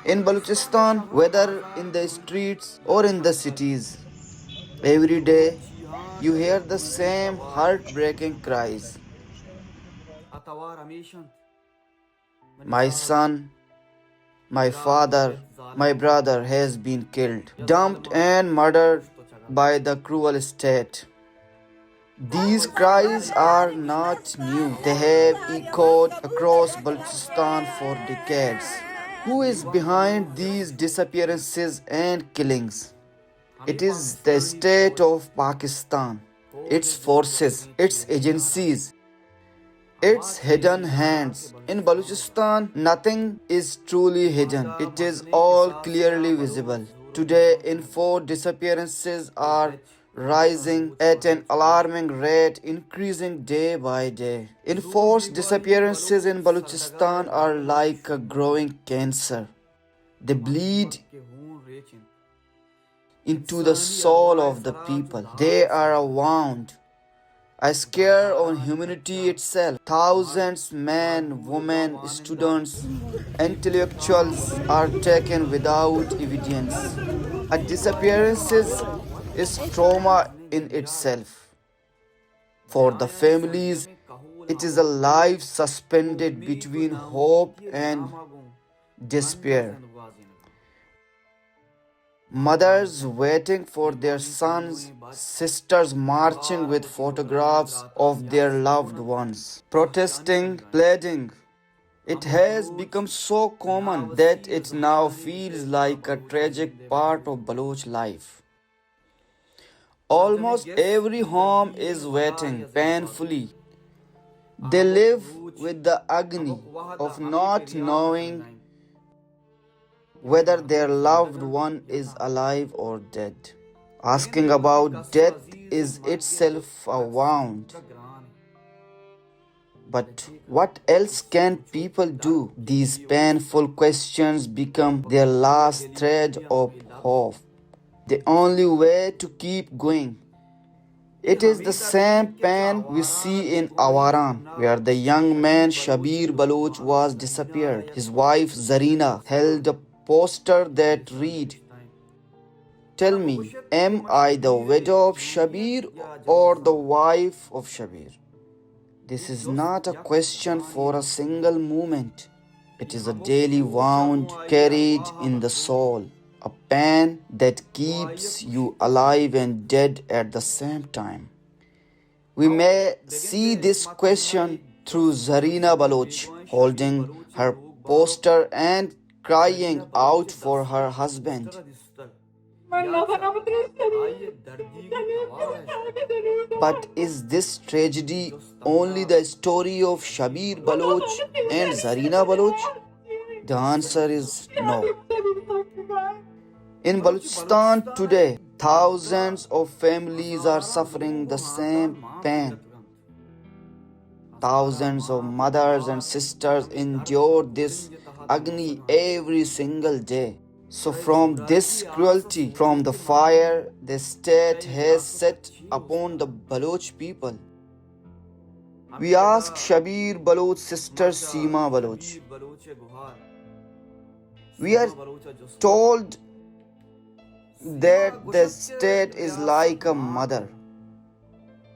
In Balochistan, whether in the streets or in the cities, every day you hear the same heartbreaking cries. My son, my father, my brother has been killed, dumped and murdered by the cruel state. These cries are not new. They have echoed across Balochistan for decades. Who is behind these disappearances and killings? It is the state of Pakistan, its forces, its agencies, its hidden hands. In Balochistan, nothing is truly hidden. It is all clearly visible. Today, info disappearances are rising at an alarming rate, increasing day by day. Enforced disappearances in Balochistan are like a growing cancer. They bleed into the soul of the people. They are a wound, a scare on humanity itself. Thousands, men, women, students, intellectuals are taken without evidence. A disappearance is trauma in itself. For the families, it is a life suspended between hope and despair. Mothers waiting for their sons, sisters marching with photographs of their loved ones, protesting, pleading. It has become so common that it now feels like a tragic part of Baloch life. Almost every home is waiting painfully. They live with the agony of not knowing whether their loved one is alive or dead. Asking about death is itself a wound. But what else can people do? These painful questions become their last thread of hope, the only way to keep going. It is the same pain we see in Awaran, where the young man Shabir Baloch was disappeared. His wife Zarina held a poster that read, "Tell me, am I the widow of Shabir or the wife of Shabir?" This is not a question for a single moment. It is a daily wound carried in the soul, a pain that keeps you alive and dead at the same time. We may see this question through Zarina Baloch holding her poster and crying out for her husband. But is this tragedy only the story of Shabir Baloch and Zarina Baloch? The answer is no. In Balochistan today, thousands of families are suffering the same pain. Thousands of mothers and sisters endure this agony every single day. So from this cruelty, from the fire the state has set upon the Baloch people, we ask Shabir Baloch's sister Seema Baloch. We are told that the state is like a mother.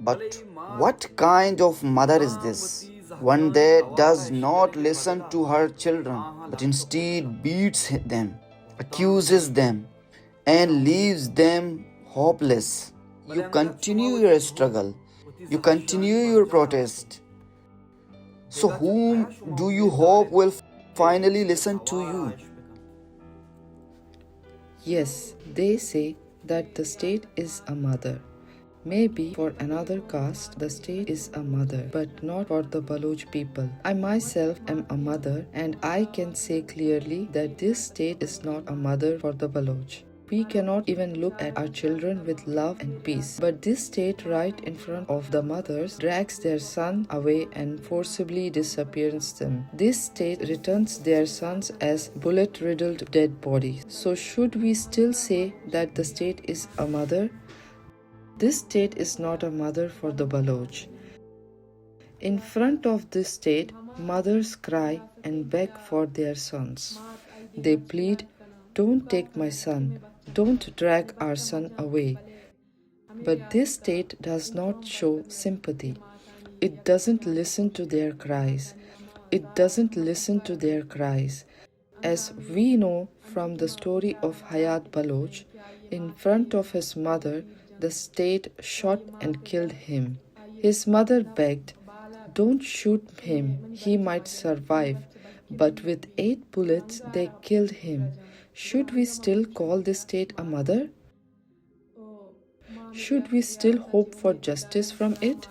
But what kind of mother is this? One that does not listen to her children, but instead beats them, accuses them, and leaves them hopeless. You continue your struggle. You continue your protest. So whom do you hope will finally listen to you? Yes, they say that the state is a mother. Maybe for another caste, the state is a mother, but not for the Baloch people. I myself am a mother, and I can say clearly that this state is not a mother for the Baloch. We cannot even look at our children with love and peace. But this state right in front of the mothers drags their son away and forcibly disappears them. This state returns their sons as bullet-riddled dead bodies. So should we still say that the state is a mother? This state is not a mother for the Baloch. In front of this state, mothers cry and beg for their sons. They plead, "Don't take my son, don't drag our son away." But this state does not show sympathy. It doesn't listen to their cries. It doesn't listen to their cries. As we know from the story of Hayat Baloch, in front of his mother, the state shot and killed him. His mother begged, "Don't shoot him, he might survive." But with 8 bullets, they killed him. Should we still call the state a mother? Should we still hope for justice from it?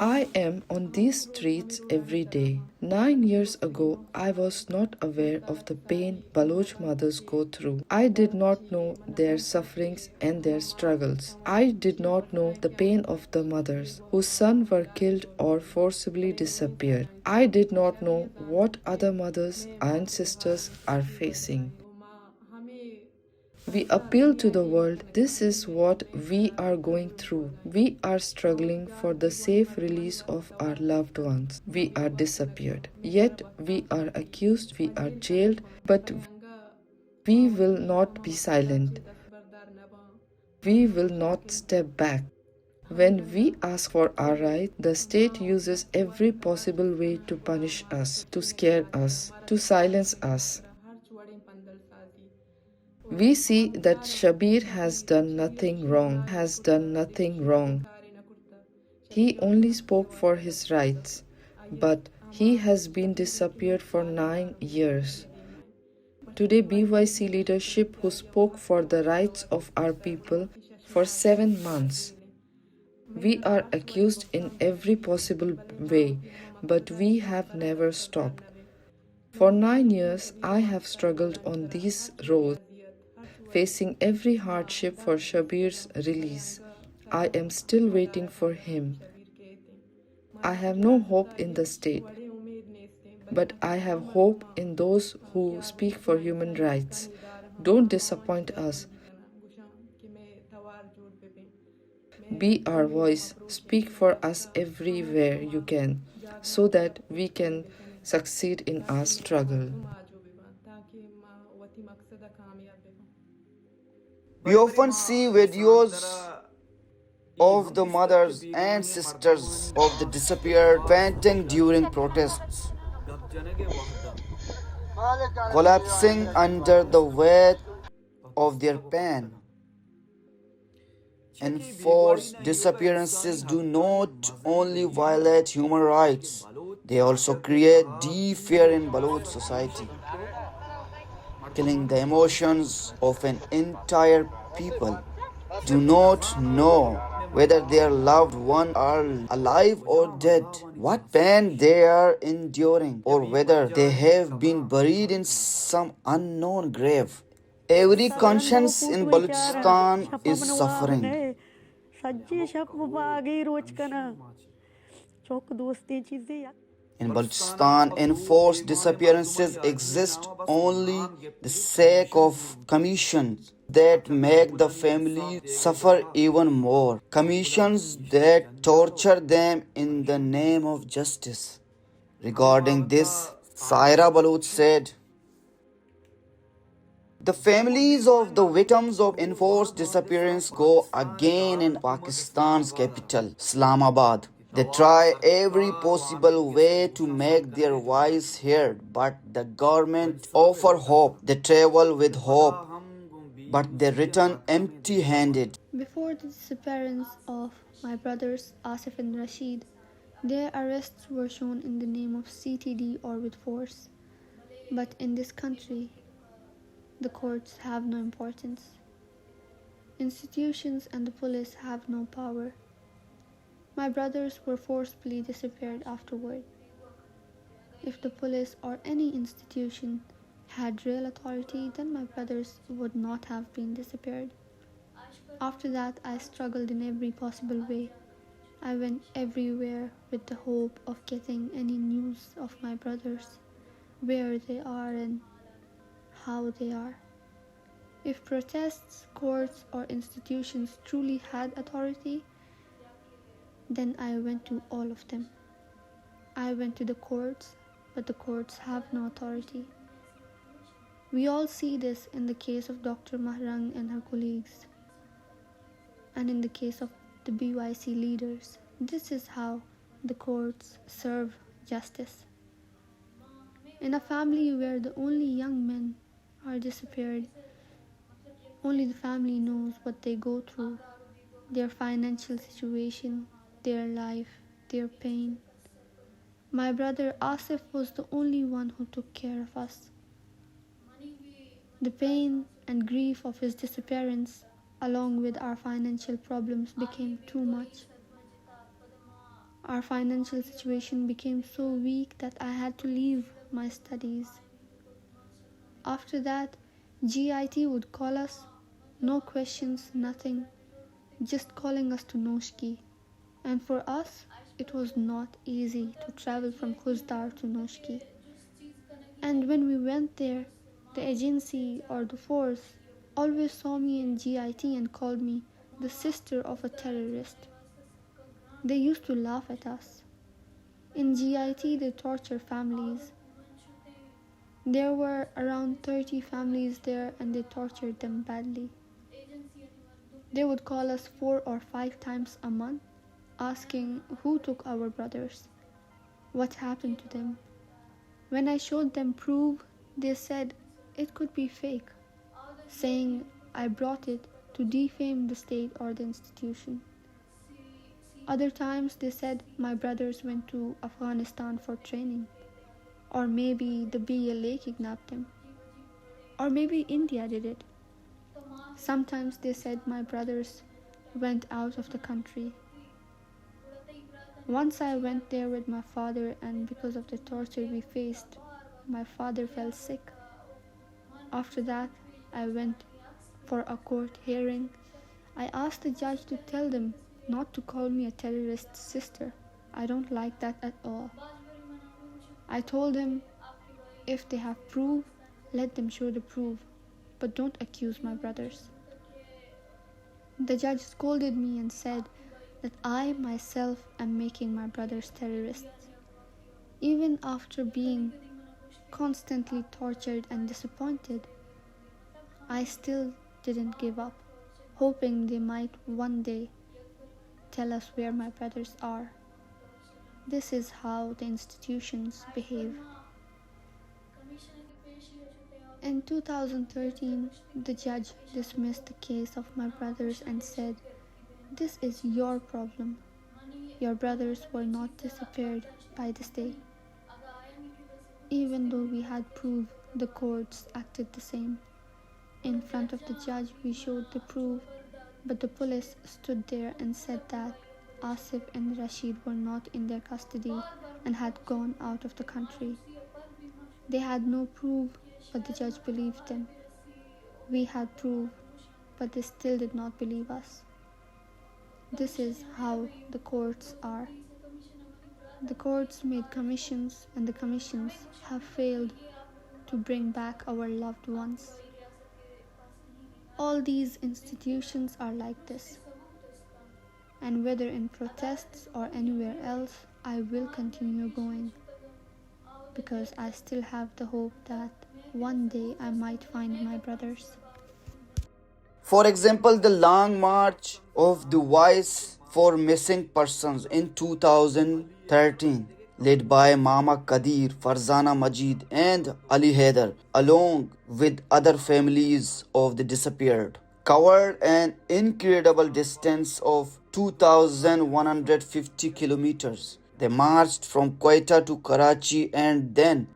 I am on these streets every day. 9 years ago, I was not aware of the pain Baloch mothers go through. I did not know their sufferings and their struggles. I did not know the pain of the mothers whose sons were killed or forcibly disappeared. I did not know what other mothers and sisters are facing. We appeal to the world. This is what we are going through. We are struggling for the safe release of our loved ones. We are disappeared. Yet we are accused, we are jailed, but we will not be silent. We will not step back. When we ask for our right, the state uses every possible way to punish us, to scare us, to silence us. We see that Shabir has done nothing wrong. He only spoke for his rights, but he has been disappeared for 9 years. Today, BYC leadership who spoke for the rights of our people for 7 months. We are accused in every possible way, but we have never stopped. For 9 years, I have struggled on these roads, facing every hardship for Shabir's release. I am still waiting for him. I have no hope in the state, but I have hope in those who speak for human rights. Don't disappoint us. Be our voice. Speak for us everywhere you can, so that we can succeed in our struggle. We often see videos of the mothers and sisters of the disappeared fainting during protests, collapsing under the weight of their pain. Enforced disappearances do not only violate human rights, they also create deep fear in Baloch society, killing the emotions of an entire people. Do not know whether their loved ones are alive or dead, what pain they are enduring, or whether they have been buried in some unknown grave. Every conscience in Balochistan is suffering. In Balochistan, enforced disappearances exist only the sake of commissions that make the family suffer even more. Commissions that torture them in the name of justice. Regarding this, Saira Baloch said, "The families of the victims of enforced disappearance go again in Pakistan's capital, Islamabad. They try every possible way to make their voice heard, but the government offer hope. They travel with hope, but they return empty-handed." Before the disappearance of my brothers Asif and Rashid, their arrests were shown in the name of CTD or with force. But in this country, the courts have no importance. Institutions and the police have no power. My brothers were forcibly disappeared afterward. If the police or any institution had real authority, then my brothers would not have been disappeared. After that, I struggled in every possible way. I went everywhere with the hope of getting any news of my brothers, where they are and how they are. If protests, courts, or institutions truly had authority, then I went to all of them. I went to the courts, but the courts have no authority. We all see this in the case of Dr. Mahrang and her colleagues, and in the case of the BYC leaders. This is how the courts serve justice. In a family where the only young men are disappeared, only the family knows what they go through, their financial situation, their life, their pain. My brother Asif was the only one who took care of us. The pain and grief of his disappearance, along with our financial problems, became too much. Our financial situation became so weak that I had to leave my studies. After that, GIT would call us, no questions, nothing, just calling us to Noshki. And for us, it was not easy to travel from Khuzdar to Noshki. And when we went there, the agency or the force always saw me in GIT and called me the sister of a terrorist. They used to laugh at us. In GIT, they torture families. There were around 30 families there and they tortured them badly. They would call us 4 or 5 times a month, asking who took our brothers, what happened to them. When I showed them proof, they said it could be fake, saying I brought it to defame the state or the institution. Other times they said my brothers went to Afghanistan for training, or maybe the BLA kidnapped them, or maybe India did it. Sometimes they said my brothers went out of the country. Once I went there with my father, and because of the torture we faced, my father fell sick. After that, I went for a court hearing. I asked the judge to tell them not to call me a terrorist sister. I don't like that at all. I told him if they have proof, let them show the proof, but don't accuse my brothers. The judge scolded me and said that I myself am making my brothers terrorists. Even after being constantly tortured and disappointed, I still didn't give up, hoping they might one day tell us where my brothers are. This is how the institutions behave. In 2013, the judge dismissed the case of my brothers and said, "This is your problem. Your brothers were not disappeared by the state." Even though we had proof, the courts acted the same. In front of the judge, we showed the proof, but the police stood there and said that Asif and Rashid were not in their custody and had gone out of the country. They had no proof, but the judge believed them. We had proof, but they still did not believe us. This is how the courts are. The courts made commissions, and the commissions have failed to bring back our loved ones. All these institutions are like this. And whether in protests or anywhere else, I will continue going, because I still have the hope that one day I might find my brothers. For example, the Long March of the Voice for Missing Persons in 2013, led by Mama Qadir, Farzana Majid and Ali Haider, along with other families of the disappeared, covered an incredible distance of 2,150 kilometers. They marched from Quetta to Karachi, and then,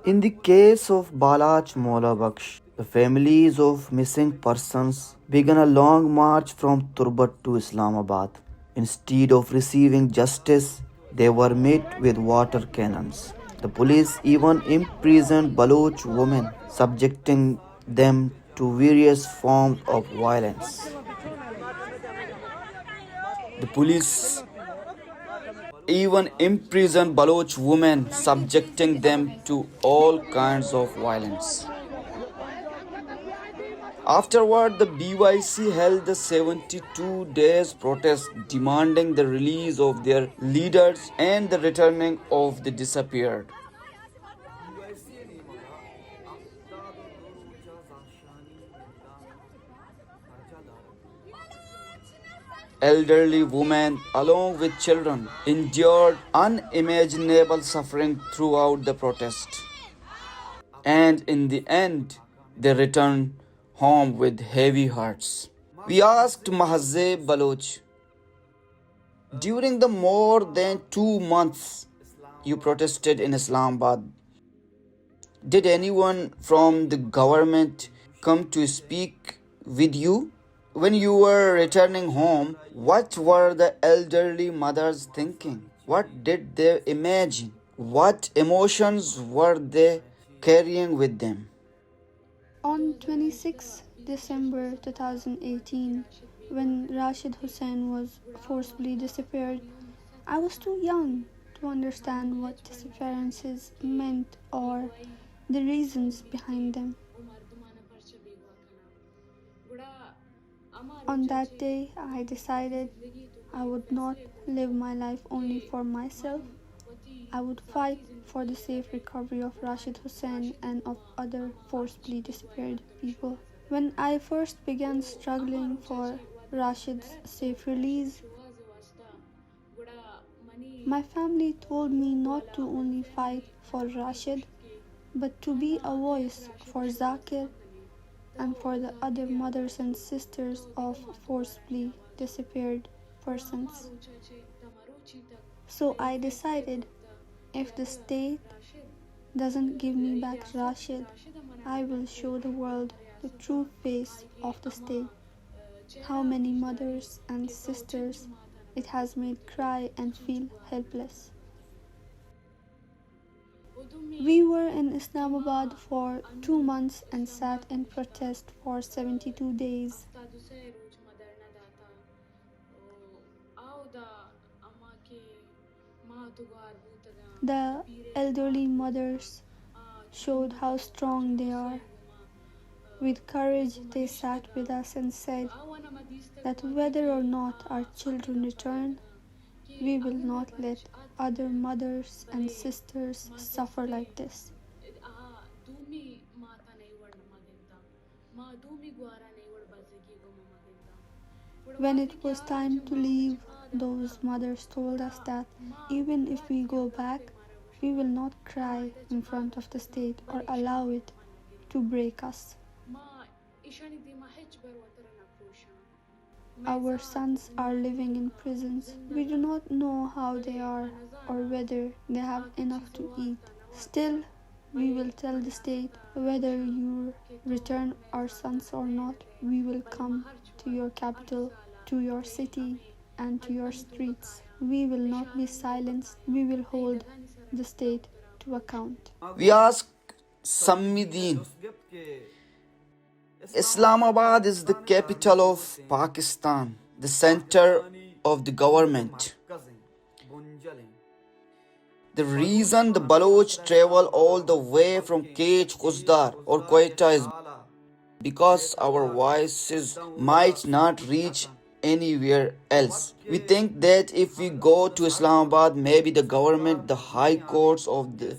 in the case of Baloch Mola Baksh, the families of missing persons began a long march from Turbat to Islamabad. Instead of receiving justice, they were met with water cannons. The police even imprisoned Baloch women, subjecting them to various forms of violence. The police even imprisoned Baloch women, subjecting them to all kinds of violence. Afterward, the BYC held a 72 days protest demanding the release of their leaders and the returning of the disappeared. elderly women, along with children, endured unimaginable suffering throughout the protest. And in the end, they returned home with heavy hearts. We asked Mahazeb Baloch, during the more than 2 months you protested in Islamabad, did anyone from the government come to speak with you? When you were returning home, what were the elderly mothers thinking? What did they imagine? What emotions were they carrying with them? On 26 December 2018, when Rashid Hussain was forcibly disappeared, I was too young to understand what disappearances meant or the reasons behind them. On that day, I decided I would not live my life only for myself. I would fight for the safe recovery of Rashid Hussain and of other forcibly disappeared people. When I first began struggling for Rashid's safe release, my family told me not to only fight for Rashid, but to be a voice for Zakir and for the other mothers and sisters of forcibly disappeared persons. So I decided, if the state doesn't give me back Rashid, I will show the world the true face of the state. How many mothers and sisters it has made cry and feel helpless. We were in Islamabad for 2 months and sat in protest for 72 days. The elderly mothers showed how strong they are. With courage, they sat with us and said that whether or not our children return, we will not let other mothers and sisters suffer like this. When it was time to leave, those mothers told us that even if we go back, we will not cry in front of the state or allow it to break us. Our sons are living in prisons. We do not know how they are or whether they have enough to eat. Still, we will tell the state, whether you return our sons or not, we will come to your capital, to your city, and to your streets. We will not be silenced. We will hold the state to account. We ask Sammidin, Islamabad is the capital of Pakistan, the center of the government. The reason the Baloch travel all the way from Kech, Khuzdar or Quetta is because our voices might not reach anywhere else. We think that if we go to Islamabad, maybe the government, the high courts of the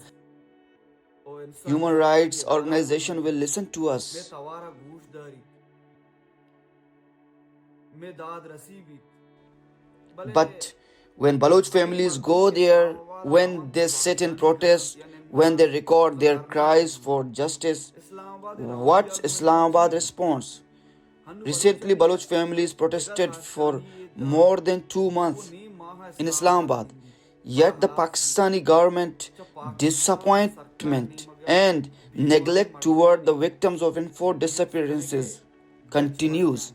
human rights organization will listen to us. But when Baloch families go there, when they sit in protest, when they record their cries for justice, what's Islamabad response? Recently, Baloch families protested for more than 2 months in Islamabad. Yet the Pakistani government disappointment and neglect toward the victims of enforced disappearances continues.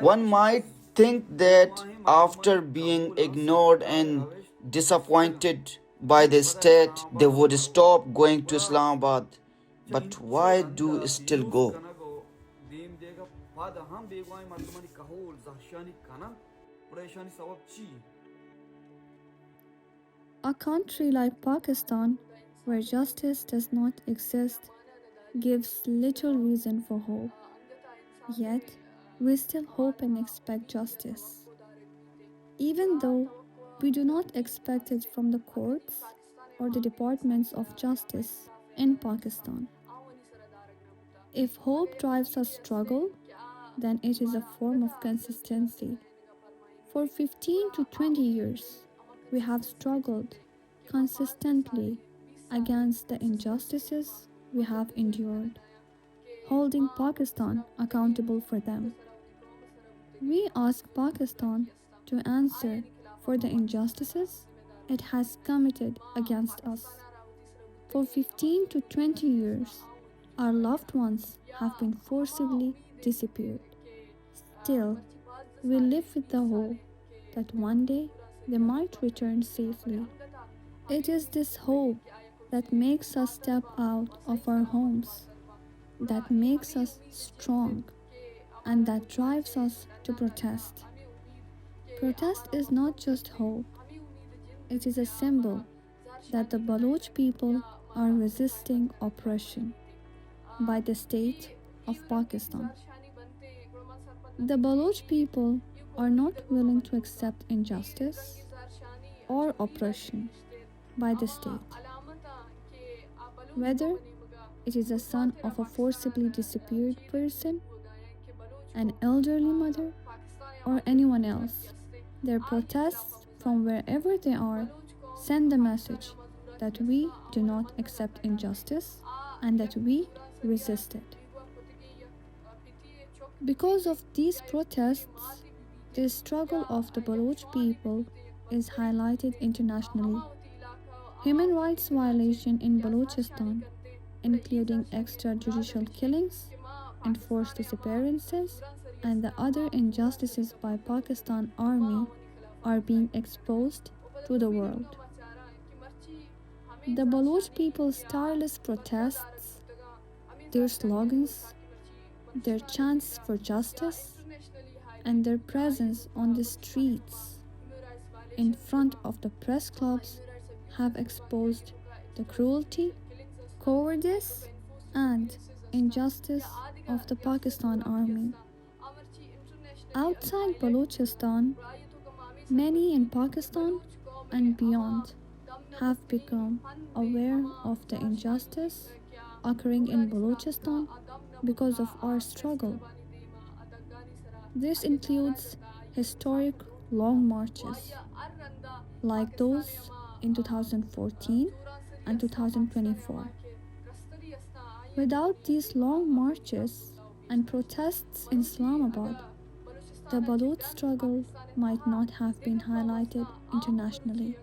One might think that after being ignored and disappointed by the state, they would stop going to Islamabad. But why do still go? A country like Pakistan, where justice does not exist, gives little reason for hope. Yet, we still hope and expect justice. Even though we do not expect it from the courts or the departments of justice in Pakistan. If hope drives us struggle, then it is a form of consistency. For 15 to 20 years, we have struggled consistently against the injustices we have endured, holding Pakistan accountable for them. We ask Pakistan to answer for the injustices it has committed against us. For 15 to 20 years, our loved ones have been forcibly disappeared. Still, we live with the hope that one day they might return safely. It is this hope that makes us step out of our homes, that makes us strong, and that drives us to protest. Protest is not just hope, it is a symbol that the Baloch people are resisting oppression by the state of Pakistan. The Baloch people are not willing to accept injustice or oppression by the state. Whether it is a son of a forcibly disappeared person, an elderly mother, or anyone else, their protests from wherever they are send the message that we do not accept injustice and that we resist it. Because of these protests, the struggle of the Baloch people is highlighted internationally. Human rights violations in Balochistan, including extrajudicial killings, enforced disappearances, and the other injustices by Pakistan Army, are being exposed to the world. The Baloch people's tireless protests, their slogans, their chants for justice, and their presence on the streets in front of the press clubs have exposed the cruelty, cowardice, and injustice of the Pakistan Army. Outside Balochistan, many in Pakistan and beyond have become aware of the injustice occurring in Balochistan because of our struggle. This includes historic long marches like those in 2014 and 2024. Without these long marches and protests in Islamabad, the Baloch struggle might not have been highlighted internationally,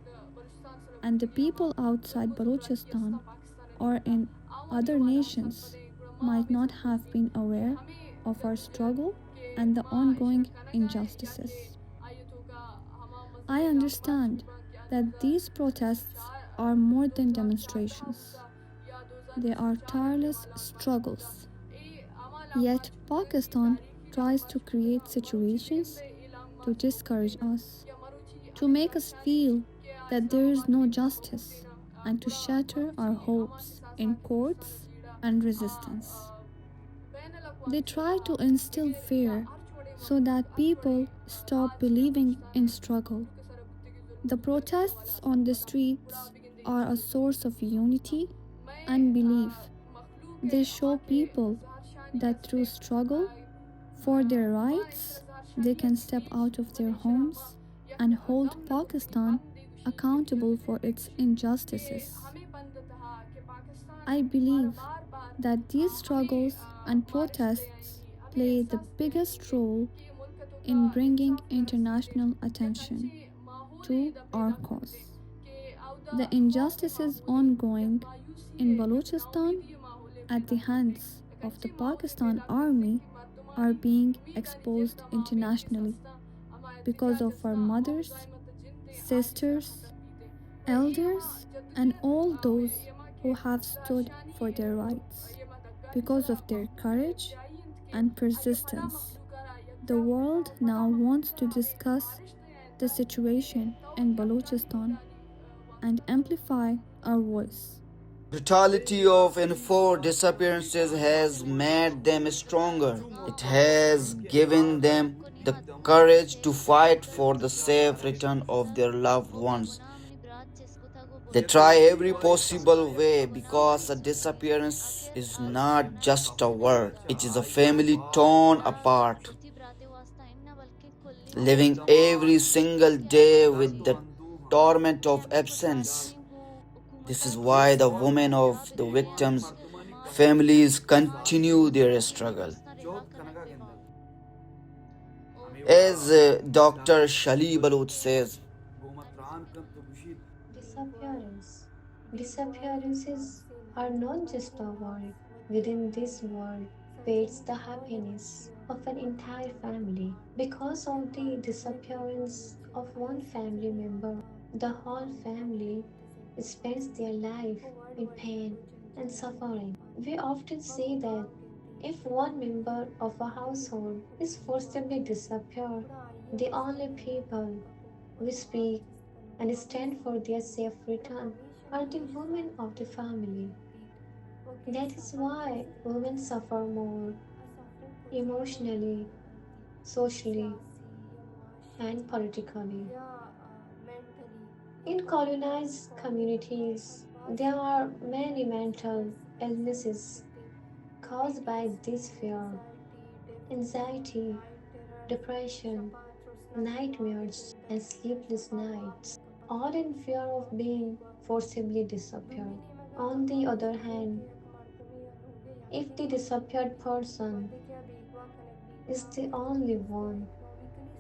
and the people outside Balochistan or in other nations might not have been aware of our struggle and the ongoing injustices. I understand that these protests are more than demonstrations. They are tireless struggles. Yet Pakistan tries to create situations to discourage us, to make us feel that there is no justice, and to shatter our hopes in courts and resistance. They try to instill fear so that people stop believing in struggle. The protests on the streets are a source of unity and belief. They show people that through struggle for their rights, they can step out of their homes and hold Pakistan accountable for its injustices. I believe that these struggles and protests play the biggest role in bringing international attention to our cause. The injustices ongoing in Balochistan at the hands of the Pakistan Army are being exposed internationally because of our mothers, sisters, elders, and all those who have stood for their rights. Because of their courage and persistence, the world now wants to discuss the situation in Balochistan and amplify our voice. Brutality of enforced disappearances has made them stronger. It has given them the courage to fight for the safe return of their loved ones. They try every possible way because a disappearance is not just a word, it is a family torn apart. living every single day with the torment of absence. This is why the women of the victims' families continue their struggle. As Dr. Shali Baloch says, Disappearance. Disappearances are not just a word. Within this word fades the happiness of an entire family. Because of the disappearance of one family member, the whole family spends their life in pain and suffering. We often say that if one member of a household is forcibly disappeared, the only people we speak and stand for their safe return are the women of the family. That is why women suffer more emotionally, socially, and politically. In colonized communities, there are many mental illnesses caused by this fear, anxiety, depression, nightmares, and sleepless nights, all in fear of being forcibly disappeared. On the other hand, if the disappeared person is the only one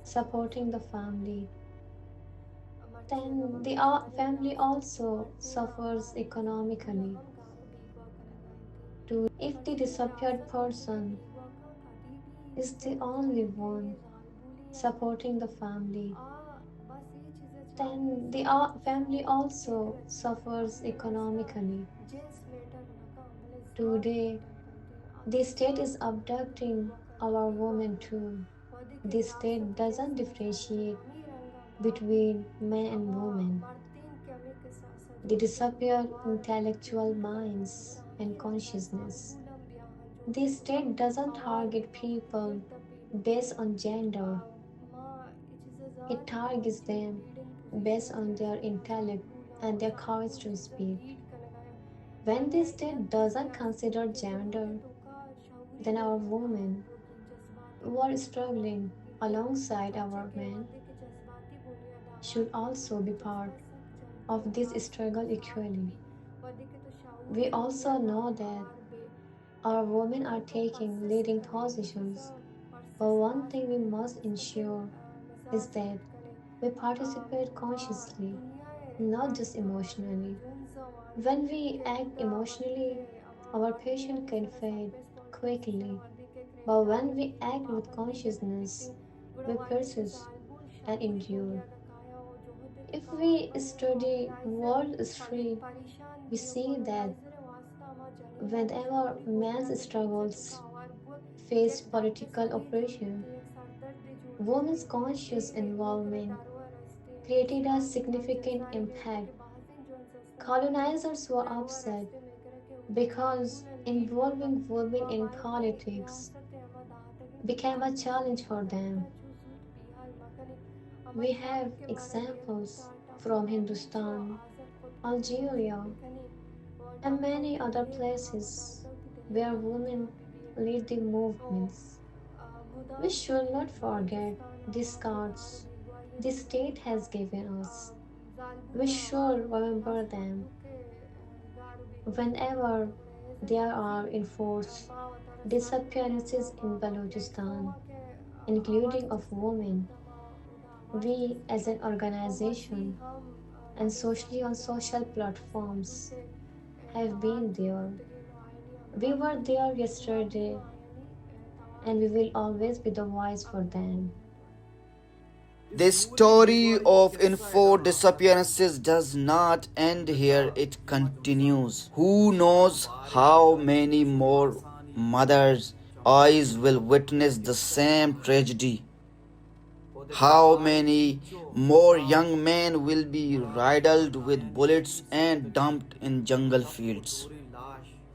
supporting the family, then the family also suffers economically. If the disappeared person is the only one supporting the family, then the family also suffers economically. Today, the state is abducting our women too. The state doesn't differentiate between men and women. They disappear intellectual minds and consciousness. The state doesn't target people based on gender. It targets them based on their intellect and their courage to speak. When the state doesn't consider gender, then our women who are struggling alongside our men should also be part of this struggle equally. We also know that our women are taking leading positions, but one thing we must ensure is that we participate consciously, not just emotionally. When we act emotionally, our passion can fade quickly, but when we act with consciousness, we persist and endure. If we study world history, we see that whenever men's struggles faced political oppression, women's conscious involvement created a significant impact. Colonizers were upset because involving women in politics became a challenge for them. We have examples from Hindustan, Algeria, and many other places where women lead the movements. We should not forget these cards the state has given us. We should remember them whenever there are enforced disappearances in Balochistan, including of women. We as an organization and socially on social platforms have been there. We were there yesterday and we will always be the voice for them. the story of enforced disappearances does not end here, it continues. Who knows how many more mothers' eyes will witness the same tragedy? How many more young men will be riddled with bullets and dumped in jungle fields?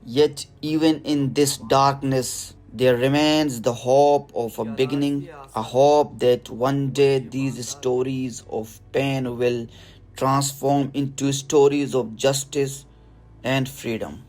Yet, even in this darkness, there remains the hope of a beginning, a hope that one day these stories of pain will transform into stories of justice and freedom.